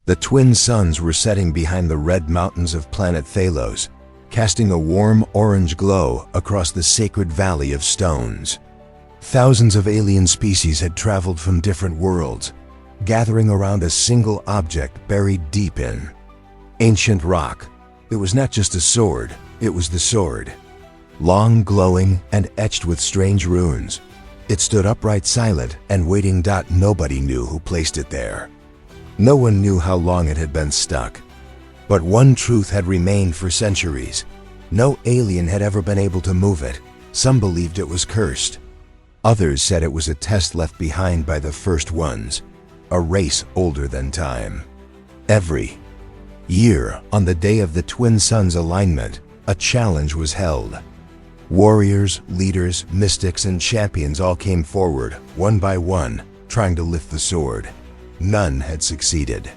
The twin suns were setting behind the red mountains of planet Thalos, casting a warm orange glow across the sacred valley of stones. Thousands of alien species had traveled from different worlds, gathering around a single object buried deep in ancient rock. It was not just a sword, it was the sword. Long, glowing, and etched with strange runes. It stood upright, silent, and waiting. Nobody knew who placed it there. No one knew how long it had been stuck. But one truth had remained for centuries. No alien had ever been able to move it. Some believed it was cursed. Others said it was a test left behind by the first ones, a race older than time. Every year, on the day of the twin suns' alignment, a challenge was held. Warriors, leaders, mystics, and champions all came forward, one by one, trying to lift the sword. None had succeeded.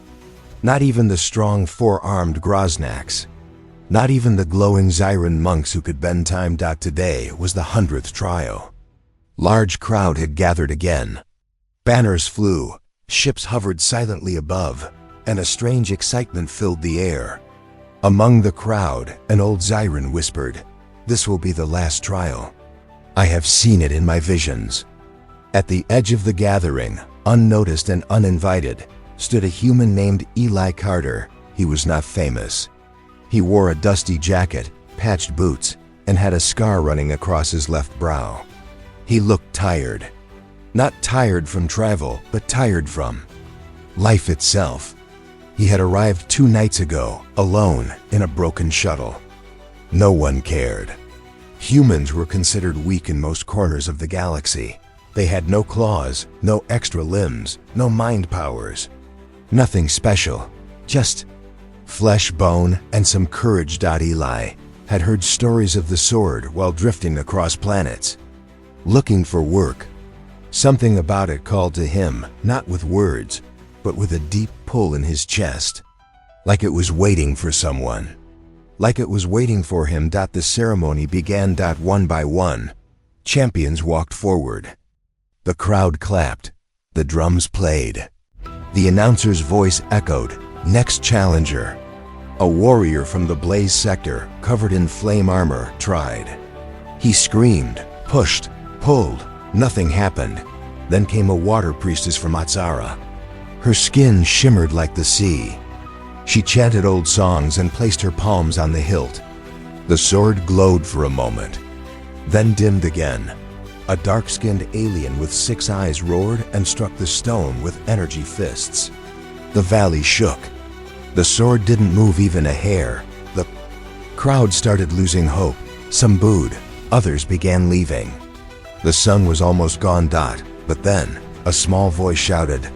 Not even the strong four-armed Groznaks. Not even the glowing Zyran monks who could bend time. Today was the 100th trial. Large crowd had gathered again. Banners flew, ships hovered silently above, and a strange excitement filled the air. Among the crowd, an old Zyran whispered, "This will be the last trial. I have seen it in my visions." At the edge of the gathering, unnoticed and uninvited, stood a human named Eli Carter. He was not famous. He wore a dusty jacket, patched boots, and had a scar running across his left brow. He looked tired. Not tired from travel, but tired from life itself. He had arrived 2 nights ago, alone, in a broken shuttle. No one cared. Humans were considered weak in most corners of the galaxy. They had no claws, no extra limbs, no mind powers. Nothing special, just flesh, bone, and some courage. Eli had heard stories of the sword while drifting across planets, looking for work. Something about it called to him, not with words, but with a deep pull in his chest, like it was waiting for someone. Like it was waiting for him. The ceremony began. One by one, champions walked forward. The crowd clapped. The drums played. The announcer's voice echoed, "Next challenger." A warrior from the Blaze sector, covered in flame armor, tried. He screamed, pushed, pulled. Nothing happened. Then came a water priestess from Atzara. Her skin shimmered like the sea. She chanted old songs and placed her palms on the hilt. The sword glowed for a moment, then dimmed again. A dark-skinned alien with 6 eyes roared and struck the stone with energy fists. The valley shook. The sword didn't move even a hair. The crowd started losing hope. Some booed, others began leaving. The sun was almost gone. But then, a small voice shouted,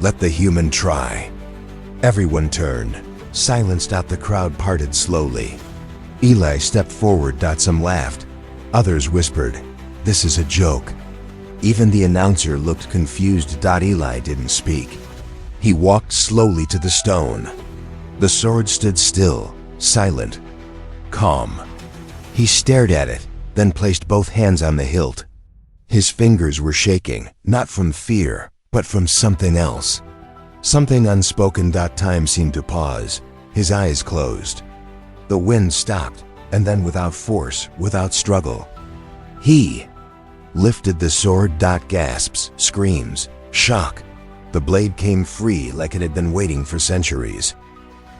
"Let the human try." Everyone turned. Silence. The crowd parted slowly. Eli stepped forward. Some laughed. Others whispered, "This is a joke." Even the announcer looked confused. Eli didn't speak. He walked slowly to the stone. The sword stood still, silent, calm. He stared at it, then placed both hands on the hilt. His fingers were shaking, not from fear, but from something else. Something unspoken. Time seemed to pause. His eyes closed. The wind stopped, and then without force, without struggle, he lifted the sword. Gasps, screams, shock. The blade came free like it had been waiting for centuries.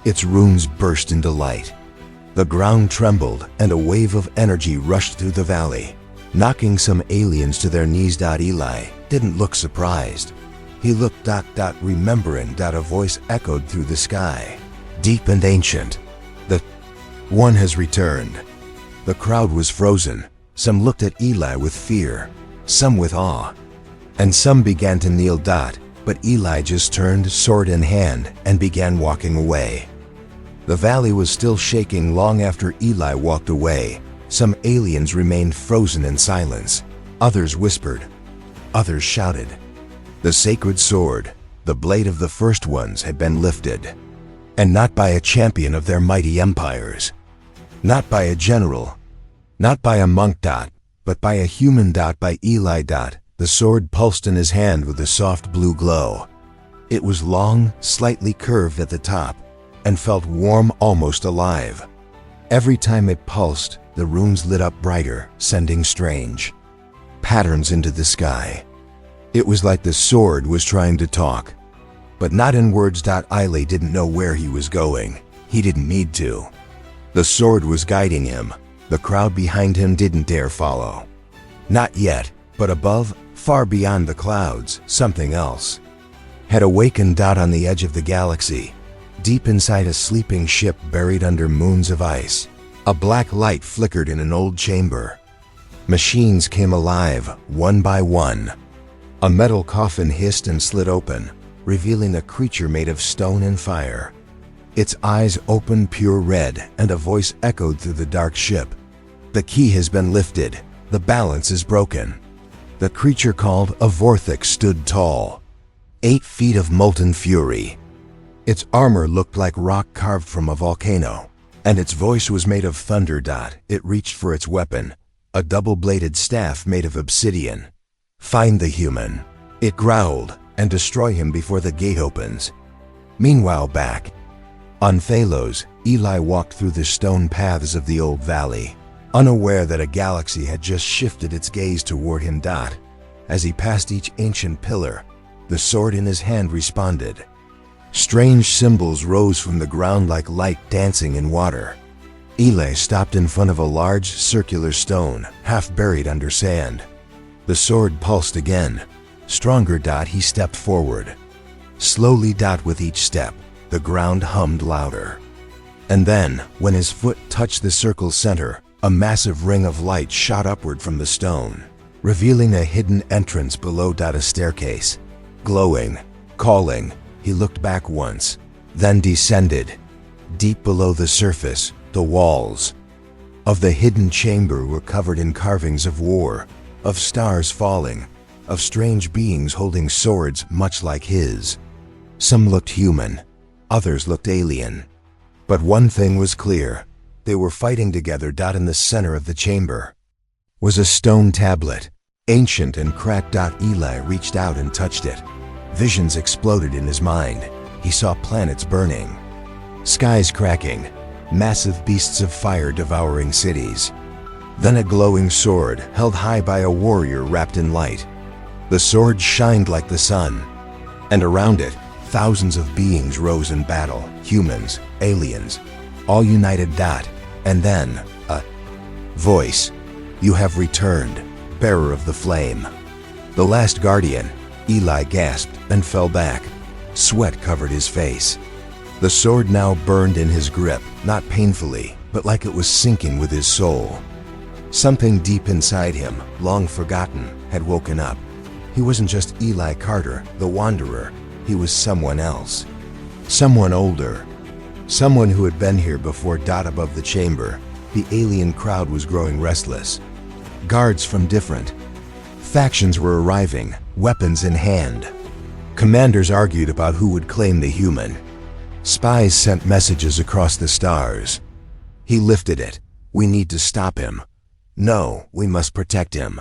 Its runes burst into light. The ground trembled, and a wave of energy rushed through the valley, knocking some aliens to their knees. Eli didn't look surprised. He looked. Remembering. A voice echoed through the sky, deep and ancient. "The one has returned." The crowd was frozen. Some looked at Eli with fear, some with awe, and some began to kneel. But Eli just turned, sword in hand, and began walking away. The valley was still shaking long after Eli walked away. Some aliens remained frozen in silence. Others whispered. Others shouted. The sacred sword, the blade of the first ones, had been lifted. And not by a champion of their mighty empires. Not by a general. Not by a monk. But by a human. By Eli. The sword pulsed in his hand with a soft blue glow. It was long, slightly curved at the top, and felt warm, almost alive. Every time it pulsed, the runes lit up brighter, sending strange patterns into the sky. It was like the sword was trying to talk, but not in words. Ile didn't know where he was going. He didn't need to. The sword was guiding him. The crowd behind him didn't dare follow. Not yet, but above, far beyond the clouds, something else had awakened. On the edge of the galaxy, deep inside a sleeping ship buried under moons of ice, a black light flickered in an old chamber. Machines came alive, one by one. A metal coffin hissed and slid open, revealing a creature made of stone and fire. Its eyes opened pure red, and a voice echoed through the dark ship. "The key has been lifted. The balance is broken." The creature called a Vorthik stood tall, 8 feet of molten fury. Its armor looked like rock carved from a volcano, and its voice was made of thunder. It reached for its weapon, a double-bladed staff made of obsidian. "Find the human," it growled, "and destroy him before the gate opens." Meanwhile, back on Thalos, Eli walked through the stone paths of the old valley, unaware that a galaxy had just shifted its gaze toward him. As he passed each ancient pillar, the sword in his hand responded. Strange symbols rose from the ground like light dancing in water. Eli stopped in front of a large, circular stone, half buried under sand. The sword pulsed again. Stronger. He stepped forward. Slowly. With each step, the ground hummed louder. And then, when his foot touched the circle's center, a massive ring of light shot upward from the stone, revealing a hidden entrance below. A staircase, glowing, calling. He looked back once, then descended. Deep below the surface, the walls of the hidden chamber were covered in carvings of war, of stars falling, of strange beings holding swords much like his. Some looked human, others looked alien. But one thing was clear: they were fighting together. In the center of the chamber was a stone tablet, ancient and cracked. Eli reached out and touched it. Visions exploded in his mind. He saw planets burning, skies cracking, massive beasts of fire devouring cities. Then a glowing sword held high by a warrior wrapped in light. The sword shined like the sun, and around it, thousands of beings rose in battle, humans, aliens, all united. And then, a voice. "You have returned, bearer of the flame." "The last guardian," Eli gasped and fell back. Sweat covered his face. The sword now burned in his grip, not painfully, but like it was sinking with his soul. Something deep inside him, long forgotten, had woken up. He wasn't just Eli Carter, the Wanderer. He was someone else. Someone older. Someone who had been here before. Above the chamber, the alien crowd was growing restless. Guards from different factions were arriving, weapons in hand. Commanders argued about who would claim the human. Spies sent messages across the stars. He lifted it. "We need to stop him." "No, we must protect him."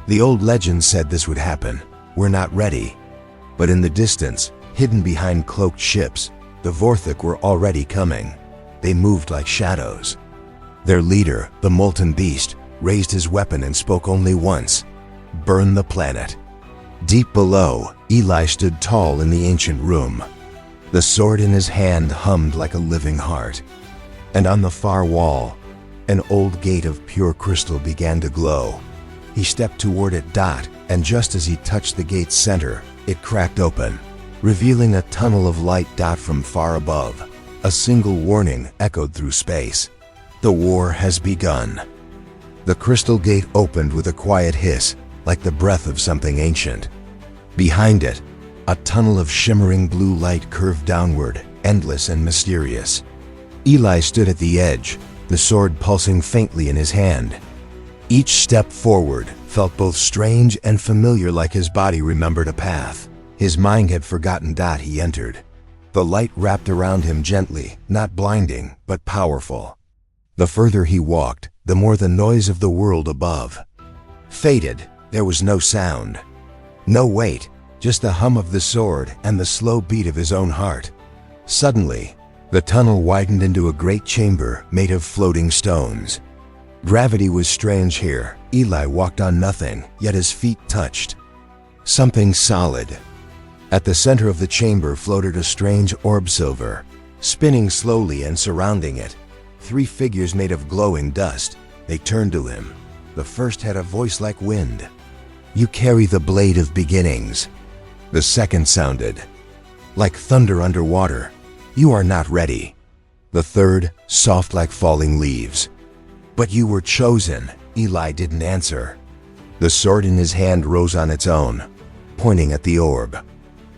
The old legend said this would happen. "We're not ready." But in the distance, hidden behind cloaked ships, the Vorthik were already coming. They moved like shadows. Their leader, the molten beast, raised his weapon and spoke only once. "Burn the planet." Deep below, Eli stood tall in the ancient room. The sword in his hand hummed like a living heart. And on the far wall, an old gate of pure crystal began to glow. He stepped toward it. And just as he touched the gate's center, it cracked open, revealing a tunnel of light. From far above, a single warning echoed through space. "The war has begun." The crystal gate opened with a quiet hiss, like the breath of something ancient. Behind it, a tunnel of shimmering blue light curved downward, endless and mysterious. Eli stood at the edge, the sword pulsing faintly in his hand. Each step forward felt both strange and familiar, like his body remembered a path his mind had forgotten. He entered. The light wrapped around him gently, not blinding, but powerful. The further he walked, the more the noise of the world above faded. There was no sound, no weight, just the hum of the sword and the slow beat of his own heart. Suddenly, the tunnel widened into a great chamber made of floating stones. Gravity was strange here. Eli walked on nothing, yet his feet touched something solid. At the center of the chamber floated a strange orb silver, spinning slowly, and surrounding it, 3 figures made of glowing dust. They turned to him. The first had a voice like wind. "You carry the blade of beginnings." The second sounded like thunder underwater. "You are not ready." The third, soft like falling leaves. "But you were chosen." Eli didn't answer. The sword in his hand rose on its own, pointing at the orb.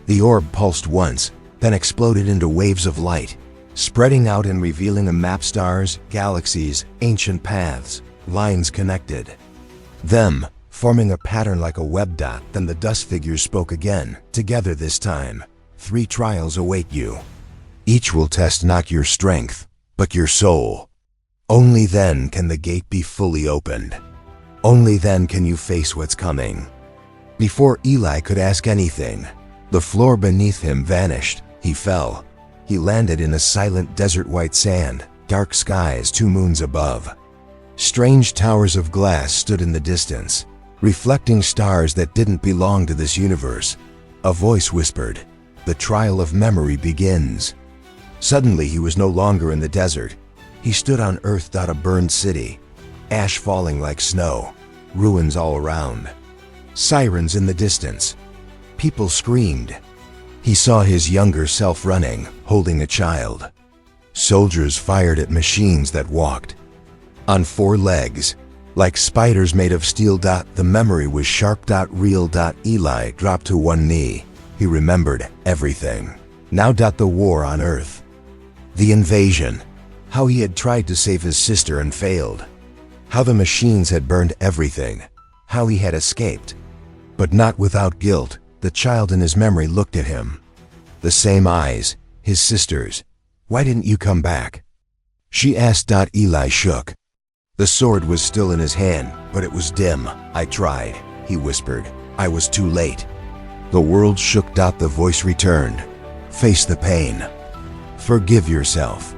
The orb pulsed once, then exploded into waves of light, spreading out and revealing a map: stars, galaxies, ancient paths, lines connected. Them, forming a pattern like a web dot. Then the dust figures spoke again. "Together this time, 3 trials await you. Each will test not your strength, but your soul. Only then can the gate be fully opened. Only then can you face what's coming." Before Eli could ask anything, the floor beneath him vanished. He fell. He landed in a silent desert: white sand, dark skies, 2 moons above. Strange towers of glass stood in the distance, reflecting stars that didn't belong to this universe. A voice whispered, "The trial of memory begins." Suddenly he was no longer in the desert. He stood on Earth. A burned city, ash falling like snow, ruins all around. Sirens in the distance. People screamed. He saw his younger self running, holding a child. Soldiers fired at machines that walked on 4 legs, like spiders made of steel. The memory was sharp. Real. Eli dropped to one knee. He remembered everything. Now. The war on Earth. The invasion. How he had tried to save his sister and failed. How the machines had burned everything. How he had escaped. But not without guilt. The child in his memory looked at him. The same eyes, his sister's. "Why didn't you come back?" she asked. Eli shook. The sword was still in his hand, but it was dim. "I tried," he whispered. "I was too late." The world shook. The voice returned. "Face the pain. Forgive yourself."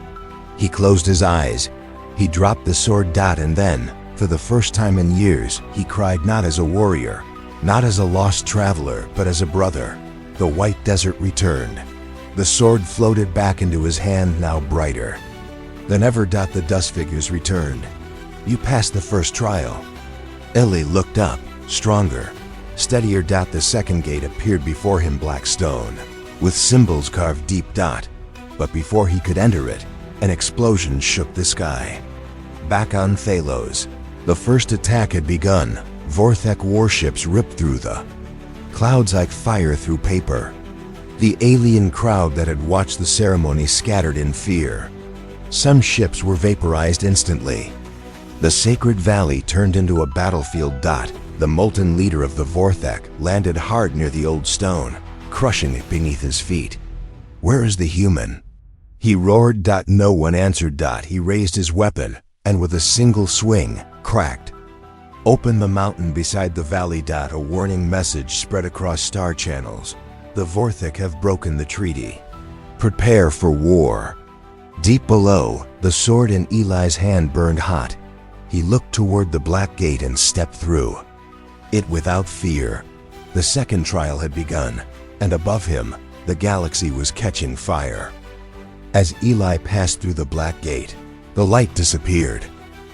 He closed his eyes. He dropped the sword. And then, for the first time in years, he cried, not as a warrior, not as a lost traveler, but as a brother. The white desert returned. The sword floated back into his hand, now brighter than ever. The dust figures returned. "You passed the first trial." Eli looked up, stronger, steadier. The second gate appeared before him, black stone, with symbols carved deep. But before he could enter it, an explosion shook the sky. Back on Thalos, the first attack had begun. Vorthek warships ripped through the clouds like fire through paper. The alien crowd that had watched the ceremony scattered in fear. Some ships were vaporized instantly. The sacred valley turned into a battlefield. The molten leader of the Vorthek landed hard near the old stone, crushing it beneath his feet. "Where is the human?" he roared. No one answered. He raised his weapon, and with a single swing, cracked open the mountain beside the valley. A warning message spread across star channels. "The Vorthek have broken the treaty. Prepare for war." Deep below, the sword in Eli's hand burned hot. He looked toward the black gate and stepped through it without fear. The second trial had begun, and above him, the galaxy was catching fire. As Eli passed through the black gate, the light disappeared.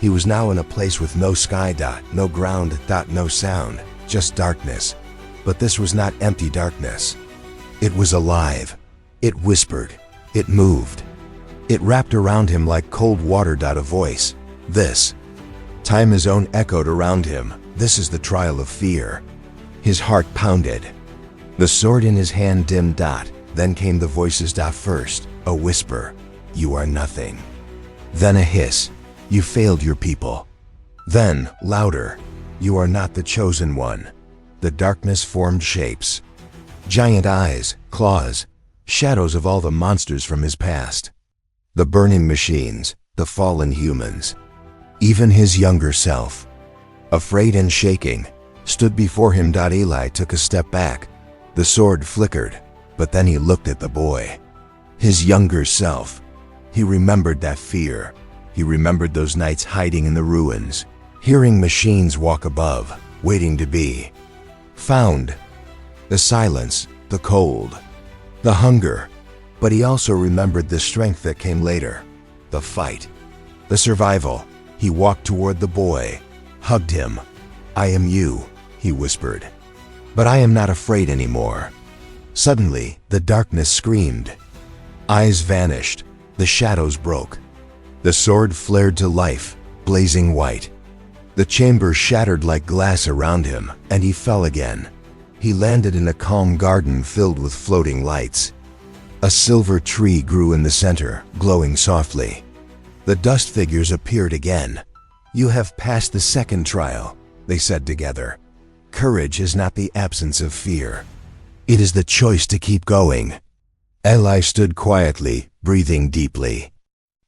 He was now in a place with no sky. No ground. No sound, just darkness. But this was not empty darkness. It was alive. It whispered. It moved. It wrapped around him like cold water. A voice. "This." Time his own echoed around him. "This is the trial of fear." His heart pounded. The sword in his hand dimmed. Then came the voices. First, a whisper. "You are nothing." Then a hiss. "You failed your people." Then, louder. "You are not the chosen one." The darkness formed shapes. Giant eyes, claws, shadows of all the monsters from his past. The burning machines, the fallen humans. Even his younger self, afraid and shaking, stood before him. Eli took a step back. The sword flickered, but then he looked at the boy. His younger self. He remembered that fear. He remembered those nights hiding in the ruins, hearing machines walk above, waiting to be found. The silence, the cold, the hunger. But he also remembered the strength that came later. The fight, the survival. He walked toward the boy, hugged him. "I am you," he whispered. "But I am not afraid anymore." Suddenly, the darkness screamed. Eyes vanished. The shadows broke. The sword flared to life, blazing white. The chamber shattered like glass around him, and he fell again. He landed in a calm garden filled with floating lights. A silver tree grew in the center, glowing softly. The dust figures appeared again. "You have passed the second trial," they said together. "Courage is not the absence of fear. It is the choice to keep going." Eli stood quietly, breathing deeply.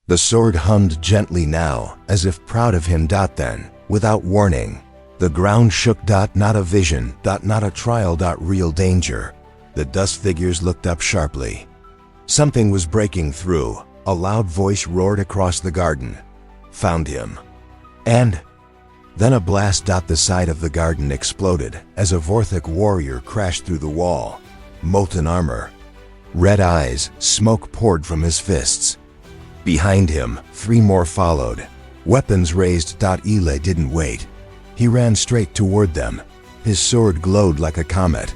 The sword hummed gently now, as if proud of him. Then, without warning, the ground shook. Not a vision. Not a trial. Real danger. The dust figures looked up sharply. Something was breaking through. A loud voice roared across the garden. "Found him." And then a blast. The side of the garden exploded as a Vorthic warrior crashed through the wall. Molten armor, red eyes, smoke poured from his fists. Behind him, 3 more followed, weapons raised. Eli didn't wait. He ran straight toward them. His sword glowed like a comet.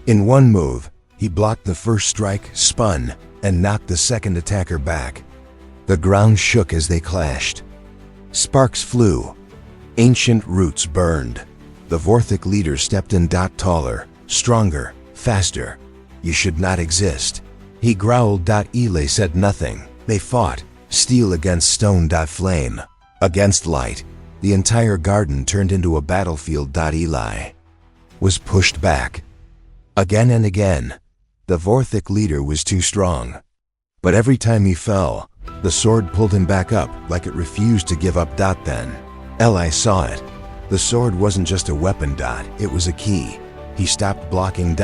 In one move, he blocked the first strike, spun, and knocked the second attacker back. The ground shook as they clashed. Sparks flew. Ancient roots burned. The Vorthic leader stepped in. Taller, stronger, faster. "You should not exist," he growled. Eli said nothing. They fought, steel against stone. Flame against light. The entire garden turned into a battlefield. Eli was pushed back. Again and again. The Vorthic leader was too strong. But every time he fell, the sword pulled him back up, like it refused to give up. Then Eli saw it. The sword wasn't just a weapon. It was a key. He stopped blocking.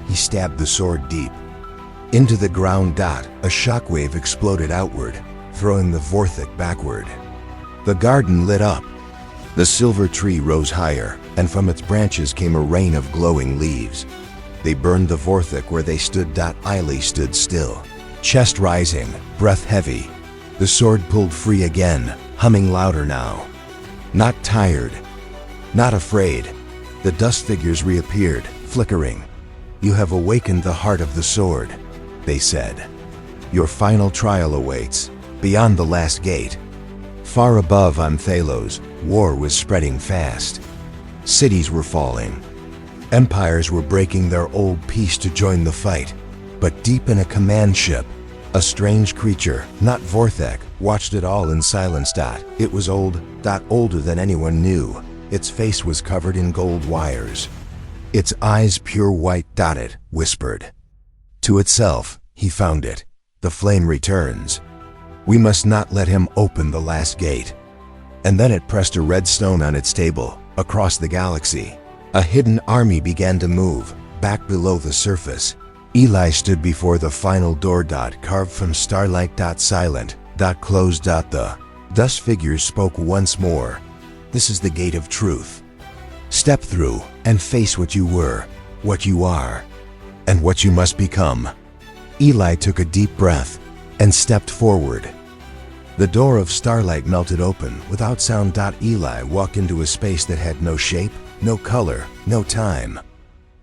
He stabbed the sword deep into the ground. A shockwave exploded outward, throwing the Vorthic backward. The garden lit up. The silver tree rose higher, and from its branches came a rain of glowing leaves. They burned the Vorthic where they stood. Eli stood still, chest rising, breath heavy. The sword pulled free again, humming louder now. Not tired, not afraid. The dust figures reappeared, flickering. "You have awakened the heart of the sword," they said. "Your final trial awaits, beyond the last gate." Far above on Thalos, war was spreading fast. Cities were falling. Empires were breaking their old peace to join the fight. But deep in a command ship, a strange creature, not Vorthic, watched it all in silence. It was old. Older than anyone knew. Its face was covered in gold wires. Its eyes pure white. It whispered to itself. He found it. The flame returns. We must not let him open the last gate. And then it pressed a red stone on its table. Across the galaxy, a hidden army began to move, back below the surface. Eli stood before the final door. Carved from starlight. Silent. Closed. The dust figures spoke once more. "This is the gate of truth. Step through and face what you were, what you are, and what you must become." Eli took a deep breath and stepped forward. The door of starlight melted open without sound. Eli walked into a space that had no shape, no color, no time.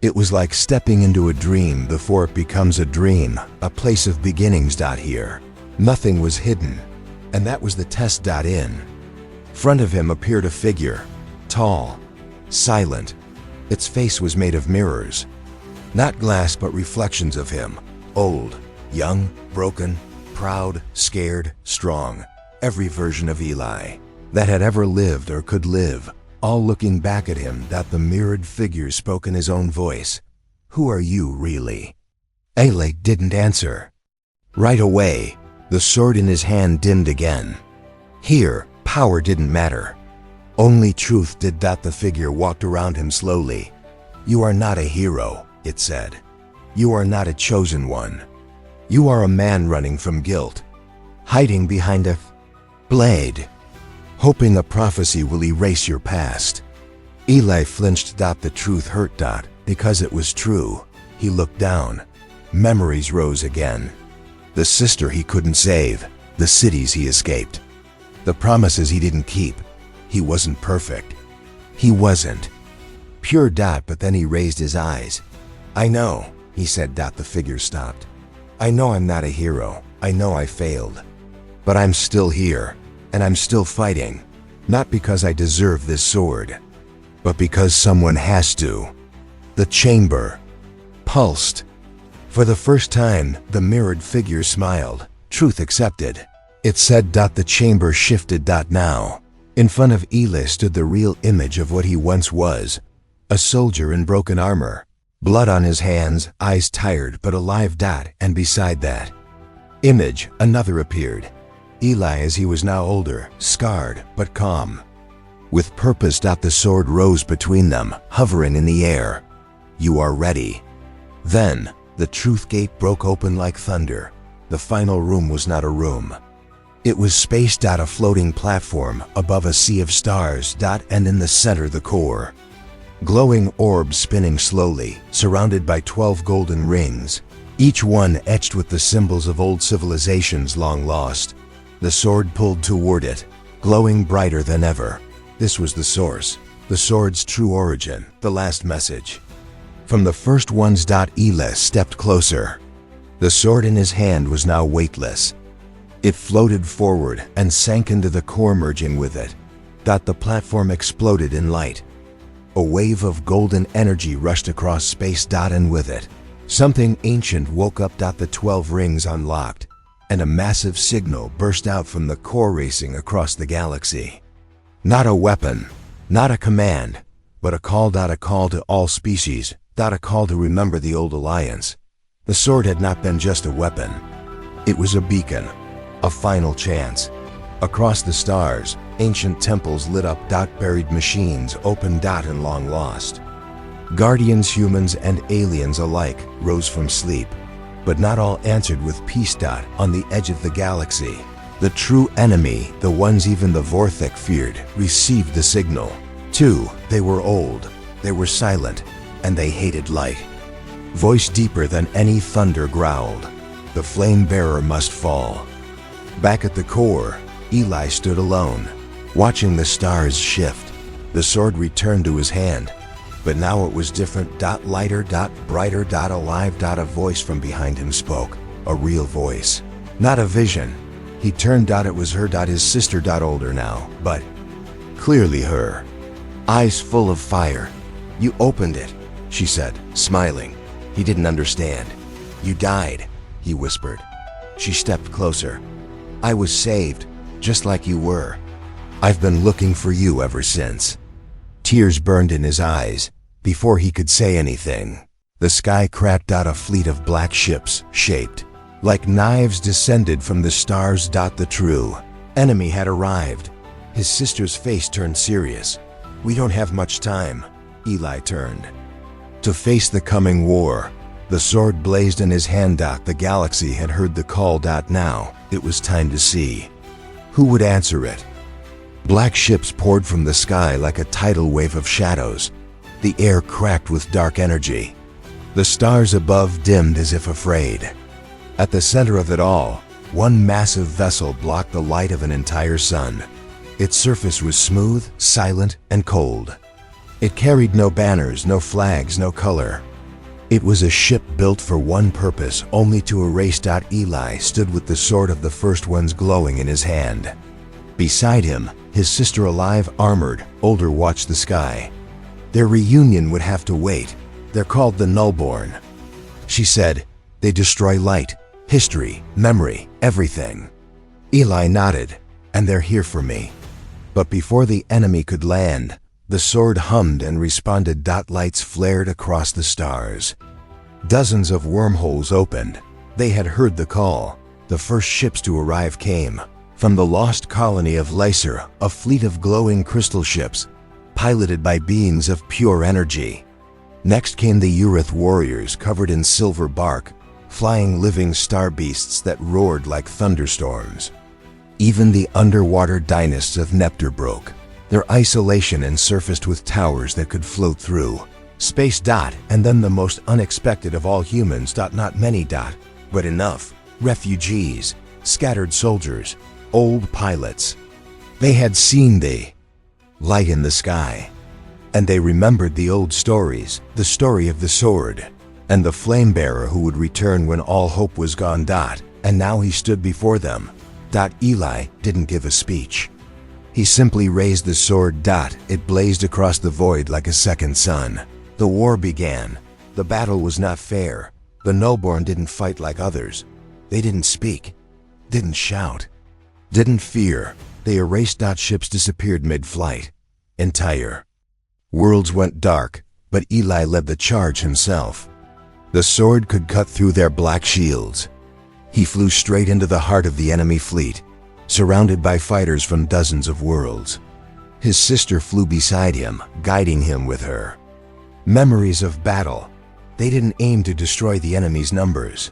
It was like stepping into a dream before it becomes a dream, a place of beginnings. Here, nothing was hidden, and that was the test. In front of him appeared a figure, tall, silent. Its face was made of mirrors. Not glass, but reflections of him. Old, young, broken, proud, scared, strong. Every version of Eli that had ever lived or could live, all looking back at him. The mirrored figure spoke in his own voice. "Who are you, really?" Eli didn't answer. Right away, the sword in his hand dimmed again. Here, power didn't matter. Only truth did. The figure walked around him slowly. "You are not a hero," it said. You are not a chosen one. You are a man running from guilt, hiding behind a blade, hoping a prophecy will erase your past. Eli flinched. The truth hurt. Because it was true. He looked down. Memories rose again. The sister he couldn't save, the cities he escaped, the promises he didn't keep. He wasn't perfect. He wasn't pure. But then he raised his eyes. I know, he said. The figure stopped. I know I'm not a hero. I know I failed. But I'm still here, and I'm still fighting. Not because I deserve this sword, but because someone has to. The chamber pulsed. For the first time, the mirrored figure smiled. Truth accepted. It said. The chamber shifted. Now, in front of Eli stood the real image of what he once was. A soldier in broken armor, blood on his hands, eyes tired but alive. And beside that image, another appeared. Eli, as he was now older, scarred but calm, with purpose. The sword rose between them, hovering in the air. You are ready. Then, the truth gate broke open like thunder. The final room was not a room. It was space. A floating platform above a sea of stars. And in the center, the core. Glowing orbs spinning slowly, surrounded by 12 golden rings, each one etched with the symbols of old civilizations long lost. The sword pulled toward it, glowing brighter than ever. This was the source, the sword's true origin, the last message. From the first ones. Eli stepped closer. The sword in his hand was now weightless. It floated forward and sank into the core, merging with it. The platform exploded in light. A wave of golden energy rushed across space. And with it, something ancient woke up. The 12 rings unlocked, and a massive signal burst out from the core, racing across the galaxy. Not a weapon, not a command, but a call. A call to all species. A call to remember the old alliance. The sword had not been just a weapon. It was a beacon, a final chance. Across the stars, ancient temples lit up. Buried machines opened. And long lost guardians, humans and aliens alike, rose from sleep. But not all answered with peace. On the edge of the galaxy, the true enemy, the ones even the Vorthek feared, received the signal. Too, they were old, they were silent, and they hated light. Voice deeper than any thunder growled. The flame bearer must fall. Back at the core, Eli stood alone, watching the stars shift. The sword returned to his hand, but now it was different. Lighter, brighter, alive. A voice from behind him spoke, a real voice, not a vision. He turned. It was her. His sister. Older now, but clearly her. Eyes full of fire. You opened it, she said, smiling. He didn't understand. You died, he whispered. She stepped closer. I was saved, just like you were. I've been looking for you ever since. Tears burned in his eyes. Before he could say anything, the sky cracked. A fleet of black ships, shaped like knives, descended from the stars. The true enemy had arrived. His sister's face turned serious. We don't have much time. Eli turned to face the coming war. The sword blazed in his hand. The galaxy had heard the call. Now, it was time to see who would answer it. Black ships poured from the sky like a tidal wave of shadows. The air cracked with dark energy. The stars above dimmed as if afraid. At the center of it all, one massive vessel blocked the light of an entire sun. Its surface was smooth, silent, and cold. It carried no banners, no flags, no color. It was a ship built for one purpose, only to erase. Eli stood with the sword of the first ones glowing in his hand. Beside him, his sister, alive, armored, older, watched the sky. Their reunion would have to wait. They're called the Nullborn, she said. They destroy light, history, memory, everything. Eli nodded. And they're here for me. But before the enemy could land, the sword hummed and responded. Lights flared across the stars. Dozens of wormholes opened. They had heard the call. The first ships to arrive came from the lost colony of Lycer, a fleet of glowing crystal ships, piloted by beings of pure energy. Next came the Urith warriors covered in silver bark, flying living star beasts that roared like thunderstorms. Even the underwater dynasts of Neptune broke their isolation and surfaced with towers that could float through space. And then the most unexpected of all humans. Not many, but enough. Refugees, scattered soldiers, old pilots. They had seen the light in the sky, and they remembered the old stories, the story of the sword, and the flame bearer who would return when all hope was gone. And now he stood before them. Eli didn't give a speech. He simply raised the sword. It blazed across the void like a second sun. The war began. The battle was not fair. The Nullborn didn't fight like others. They didn't speak, didn't shout, didn't fear. They erased. Ships disappeared mid-flight. Entire worlds went dark, but Eli led the charge himself. The sword could cut through their black shields. He flew straight into the heart of the enemy fleet, surrounded by fighters from dozens of worlds. His sister flew beside him, guiding him with her memories of battle. They didn't aim to destroy the enemy's numbers.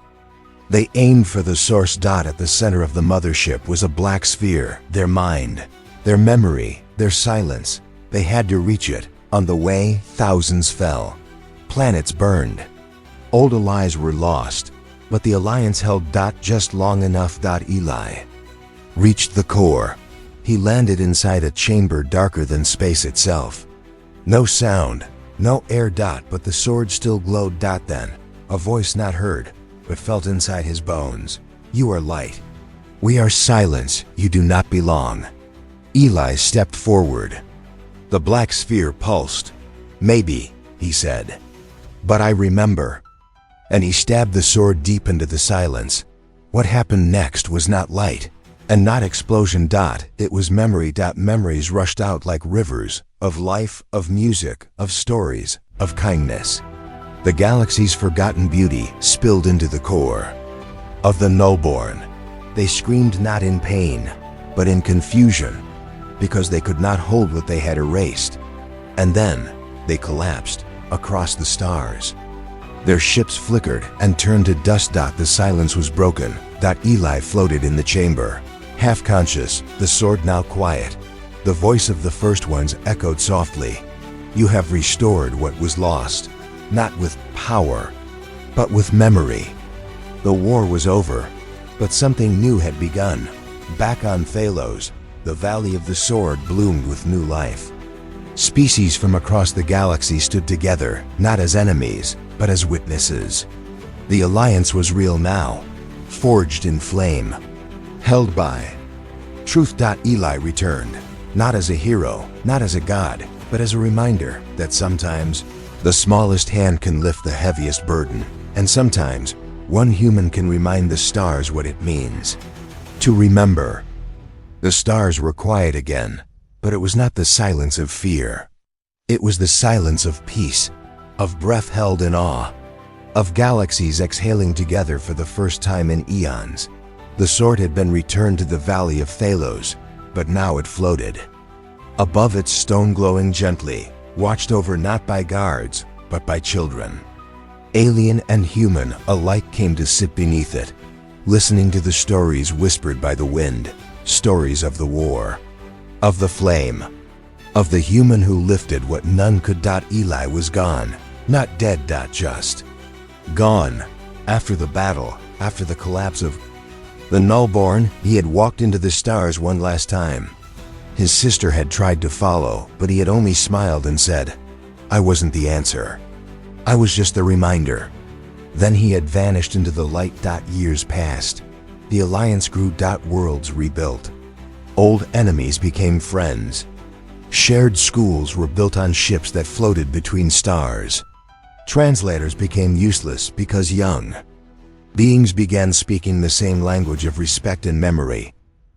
They aimed for the source. At the center of the mothership was a black sphere, their mind, their memory, their silence. They had to reach it. On the way, thousands fell. Planets burned. Old allies were lost, but the Alliance held. Just long enough. Eli reached the core. He landed inside a chamber darker than space itself. No sound, no air. But the sword still glowed. Then, a voice not heard, but felt inside his bones. You are light. We are silence. You do not belong. Eli stepped forward. The black sphere pulsed. Maybe, he said. But I remember. And he stabbed the sword deep into the silence. What happened next was not light, and not explosion. It was memory. Memories rushed out like rivers, of life, of music, of stories, of kindness. The galaxy's forgotten beauty spilled into the core of the Nullborn. They screamed not in pain, but in confusion, because they could not hold what they had erased. And then they collapsed across the stars. Their ships flickered and turned to dust. The silence was broken. Eli floated in the chamber, half conscious, the sword now quiet. The voice of the first ones echoed softly. You have restored what was lost, not with power, but with memory. The war was over, but something new had begun. Back on Thalos, the Valley of the Sword bloomed with new life. Species from across the galaxy stood together, not as enemies, but as witnesses. The Alliance was real now, forged in flame, held by truth. Eli returned, not as a hero, not as a god, but as a reminder that sometimes the smallest hand can lift the heaviest burden, and sometimes one human can remind the stars what it means to remember. The stars were quiet again, but it was not the silence of fear. It was the silence of peace, of breath held in awe, of galaxies exhaling together for the first time in eons. The sword had been returned to the Valley of Thalos, but now it floated. Above its stone glowing gently, watched over not by guards, but by children. Alien and human alike came to sit beneath it, listening to the stories whispered by the wind, stories of the war, of the flame, of the human who lifted what none could. Eli was gone, not dead. Just gone. After the battle, after the collapse of the Nullborn, he had walked into the stars one last time. His sister had tried to follow, but he had only smiled and said, I wasn't the answer. I was just the reminder. Then he had vanished into the light. Years passed. The Alliance grew. Worlds rebuilt. Old enemies became friends. Shared schools were built on ships that floated between stars. Translators became useless because young beings began speaking the same language of respect and memory.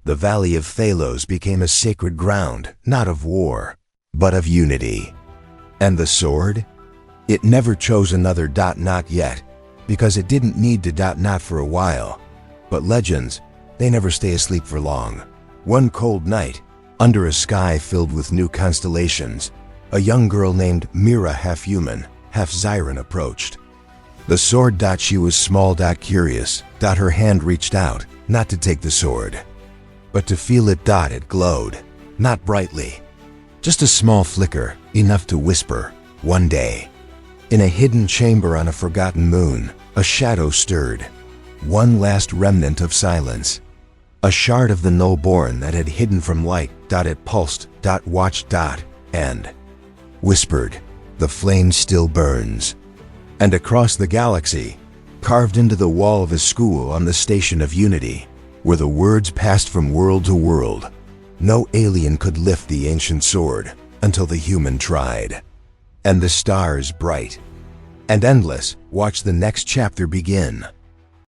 The Valley of Thalos became a sacred ground, not of war, but of unity. And the sword? It never chose another. Not yet, because it didn't need to. Not for a while. But legends, they never stay asleep for long. One cold night, under a sky filled with new constellations, a young girl named Mira, half human, half siren approached. The sword. She was small. Curious. Her hand reached out, not to take the sword, but to feel it. It glowed, not brightly, just a small flicker, enough to whisper, "One day." In a hidden chamber on a forgotten moon, a shadow stirred. One last remnant of silence. A shard of the null-born that had hidden from light. It pulsed. Watched. And whispered, "The flame still burns." And across the galaxy, carved into the wall of a school on the Station of Unity, where the words passed from world to world, no alien could lift the ancient sword until the human tried. And the stars, bright and endless, watched the next chapter begin.